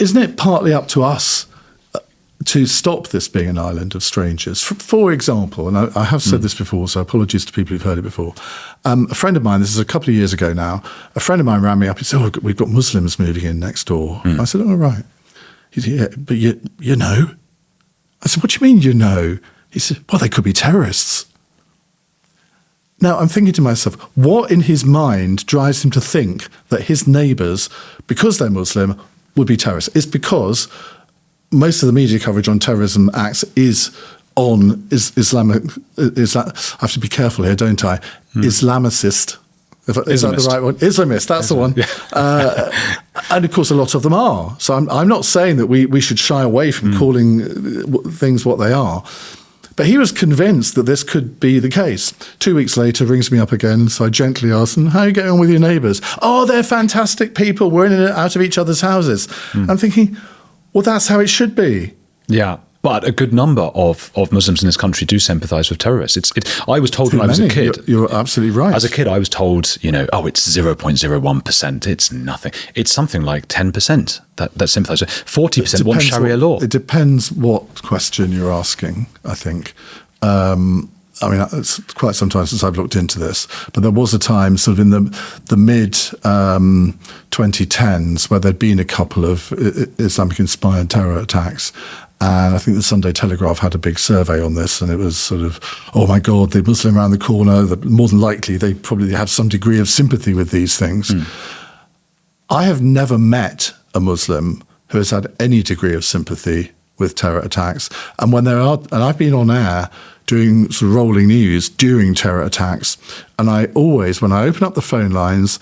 isn't it partly up to us to stop this being an island of strangers? For example, and I have said this before, so apologies to people who've heard it before. A friend of mine, this is a couple of years ago now, a friend of mine rang me up and said, "Oh, we've got Muslims moving in next door." I said, "Oh, right." He said, "Yeah, but you know." I said, "What do you mean, you know?" He said, "Well, they could be terrorists." Now, I'm thinking to myself, what in his mind drives him to think that his neighbours, because they're Muslim, would be terrorists? It's because most of the media coverage on terrorism acts is on Islamic. I have to be careful here, don't I? Islamicist. Is that the right one? Islamist, that's the one. And of course, a lot of them are. So I'm not saying that we should shy away from calling things what they are. But he was convinced that this could be the case. 2 weeks later, rings me up again. So I gently asked him, "How are you getting on with your neighbours?" "Oh, they're fantastic people. We're in and out of each other's houses." I'm thinking, well, that's how it should be. Yeah. But a good number of Muslims in this country do sympathise with terrorists. I was told when I was a kid. You're absolutely right. As a kid, I was told, it's 0.01%. It's nothing. It's something like 10% that sympathise. 40% want Sharia law. It depends what question you're asking, I think. I mean, it's quite some time since I've looked into this, but there was a time sort of in the mid 2010s where there'd been a couple of Islamic-inspired terror attacks. And I think the Sunday Telegraph had a big survey on this, and it was sort of, oh my God, the Muslim around the corner, more than likely they probably have some degree of sympathy with these things. I have never met a Muslim who has had any degree of sympathy with terror attacks. And when I've been on air doing sort of rolling news during terror attacks, and I always, when I open up the phone lines,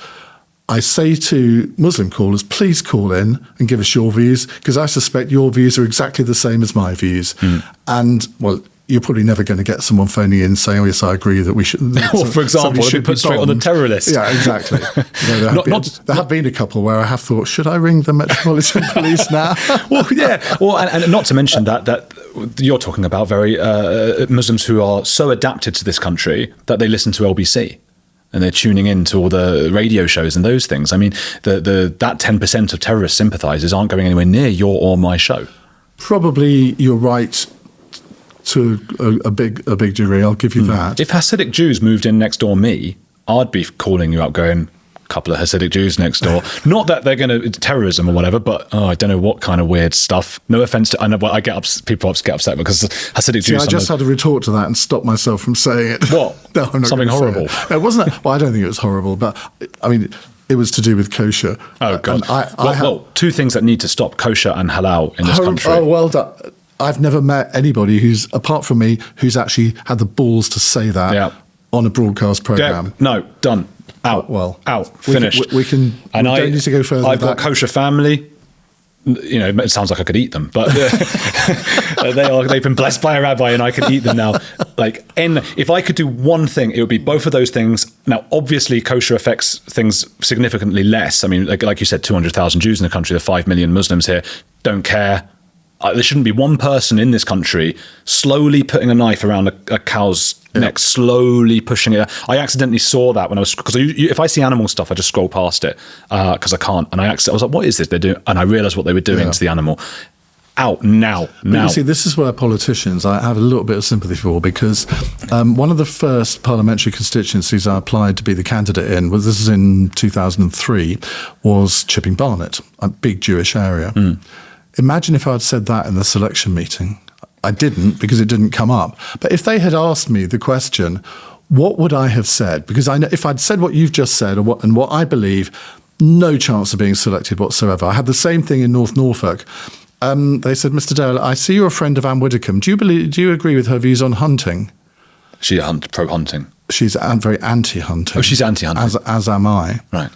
I say to Muslim callers, please call in and give us your views, because I suspect your views are exactly the same as my views. And, well, you're probably never going to get someone phoning in saying, "Oh, yes, I agree that we should." Or, for example, should put straight on the terror list. Yeah, exactly. There have been a couple where I have thought, should I ring the Metropolitan Police now? Well, yeah. Well, and not to mention that you're talking about very Muslims who are so adapted to this country that they listen to LBC. And they're tuning in to all the radio shows and those things. I mean, that 10% of terrorist sympathisers aren't going anywhere near your or my show. Probably you're right to a big degree. I'll give you that. If Hasidic Jews moved in next door me, I'd be calling you up going, couple of Hasidic Jews next door. Not that they're going to terrorism or whatever, but I don't know what kind of weird stuff. No offense to, I know I people get upset because Hasidic Jews. I just had to retort to that and stop myself from saying it. What? No, I'm not something horrible. No, it wasn't. Well, I don't think it was horrible, but I mean, it was to do with kosher. Oh God! Well, two things that need to stop: kosher and halal in this country. Oh, well done. I've never met anybody who's, apart from me, who's actually had the balls to say that on a broadcast program. Yeah. No, done. Out. Out. Finished. We don't need to go further. I've got a kosher family. It sounds like I could eat them, but they've been blessed by a rabbi and I could eat them now. If I could do one thing, it would be both of those things. Now, obviously, kosher affects things significantly less. I mean, like you said, 200,000 Jews in the country, there are 5 million Muslims here, don't care. There shouldn't be one person in this country slowly putting a knife around a cow's neck, slowly pushing it. I accidentally saw that when I was, because if I see animal stuff, I just scroll past it because I can't. And I was like, what is this they're doing? And I realised what they were doing to the animal. Out now. But you see, this is where politicians I have a little bit of sympathy for, because one of the first parliamentary constituencies I applied to be the candidate in, this is in 2003, was Chipping Barnet, a big Jewish area. Imagine if I'd said that in the selection meeting. I didn't, because it didn't come up. But if they had asked me the question, what would I have said? Because I know if I'd said what you've just said and what I believe, no chance of being selected whatsoever. I had the same thing in North Norfolk. They said, Mr. Dale, I see you're a friend of Anne Widdecombe. Do you agree with her views on hunting? She's pro-hunting. She's very anti-hunting. Oh, she's anti-hunting. As am I. Right.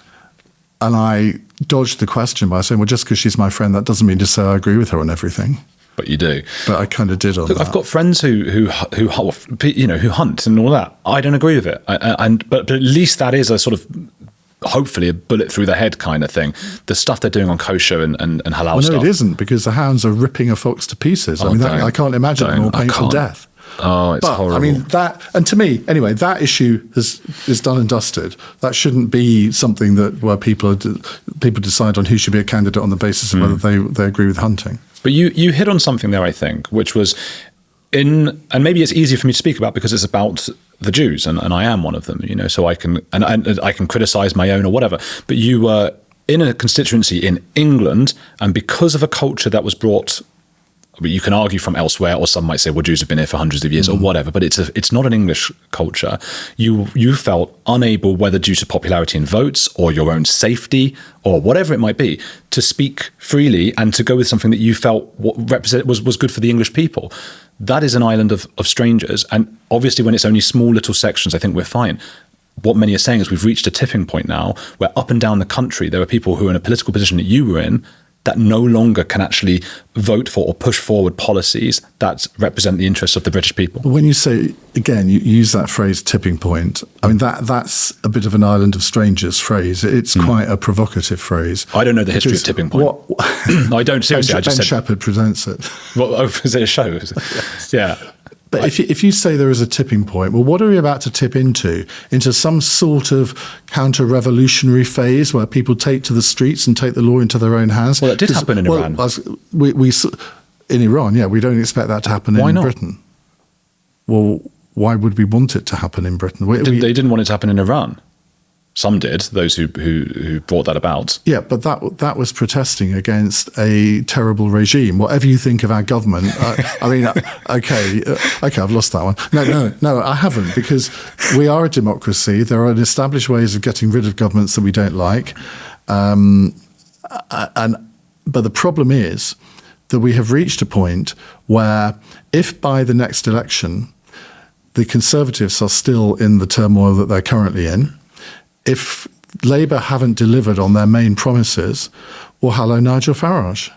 And I dodged the question by saying, well, just because she's my friend, that doesn't mean to say I agree with her on everything. But you do. But I kind of did on that. I've got friends who hunt and all that. I don't agree with it. But at least that is a sort of, hopefully, a bullet through the head kind of thing. The stuff they're doing on kosher and halal stuff. No, it isn't, because the hounds are ripping a fox to pieces. I can't imagine a more painful death. Oh, it's horrible. I mean, that, and to me, anyway, that issue is done and dusted. That shouldn't be something where people decide on who should be a candidate on the basis of whether they agree with hunting. But you hit on something there, I think, which was and maybe it's easier for me to speak about because it's about the Jews, and I am one of them, so I can I can criticize my own or whatever. But you were in a constituency in England, and because of a culture that was brought, you can argue, from elsewhere, or some might say, well, Jews have been here for hundreds of years or whatever, but it's not an English culture. You felt unable, whether due to popularity in votes or your own safety or whatever it might be, to speak freely and to go with something that you felt was good for the English people. That is an island of strangers. And obviously when it's only small little sections, I think we're fine. What many are saying is we've reached a tipping point now where up and down the country, there are people who are in a political position that you were in that no longer can actually vote for or push forward policies that represent the interests of the British people. When you say, again, you use that phrase tipping point, I mean, that's a bit of an island of strangers phrase. It's quite a provocative phrase. I don't know the history of tipping point. I don't, seriously. Ben Shepherd presents it. Well, is it a show? Yes. Yeah. But if you say there is a tipping point, well, what are we about to tip into? Into some sort of counter-revolutionary phase where people take to the streets and take the law into their own hands? Well, it did happen in Iran. In Iran, yeah, we don't expect that to happen in Britain. Well, why would we want it to happen in Britain? They didn't want it to happen in Iran. Some did, those who brought that about. Yeah, but that was protesting against a terrible regime. Whatever you think of our government, I mean, okay, I've lost that one. No, I haven't, because we are a democracy. There are established ways of getting rid of governments that we don't like, but the problem is that we have reached a point where, if by the next election the Conservatives are still in the turmoil that they're currently in, if Labour haven't delivered on their main promises, well, hello, Nigel Farage.